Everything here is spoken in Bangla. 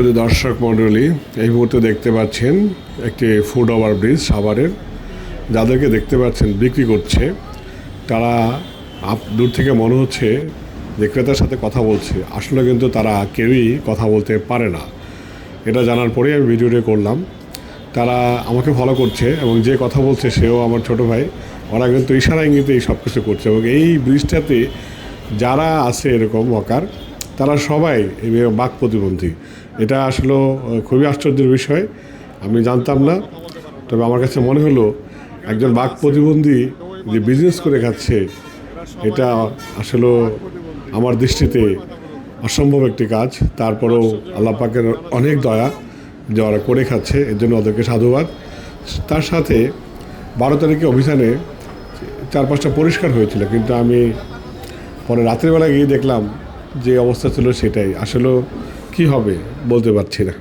শুধু দর্শক মণ্ডলী, এই মুহূর্তে দেখতে পাচ্ছেন একটি ফুট ওভারব্রিজ সাভারের। যাদেরকে দেখতে পাচ্ছেন বিক্রি করছে, তারা দূর থেকে মনে হচ্ছে যে ক্রেতার সাথে কথা বলছে, আসলে কিন্তু তারা কেউই কথা বলতে পারে না। এটা জানার পরেই আমি ভিডিওটি করলাম। তারা আমাকে ফলো করছে এবং যে কথা বলছে সেও আমার ছোট ভাই। ওরা কিন্তু ইশারা ইঙ্গিতেই সব কিছু করছে এবং এই ব্রিজটাতে যারা আছে এরকম হকার, তারা সবাই বাক প্রতিবন্ধী। এটা আসলে খুবই আশ্চর্যের বিষয়, আমি জানতাম না। তবে আমার কাছে মনে হলো একজন বাক প্রতিবন্ধী যে বিজনেস করে খাচ্ছে, এটা আসলে আমার দৃষ্টিতে অসম্ভব একটি কাজ। তারপরেও আল্লাহ পাকের অনেক দয়া যে ওরা করে খাচ্ছে, এর জন্য ওদেরকে সাধুবাদ। তার সাথে 12 তারিখে অভিযানে 4-5টা পরিষ্কার হয়েছিল, কিন্তু আমি পরে রাত্রিবেলা গিয়ে দেখলাম যে অবস্থা ছিল সেটাই। আসলে কি হবে বলতে পারছি না।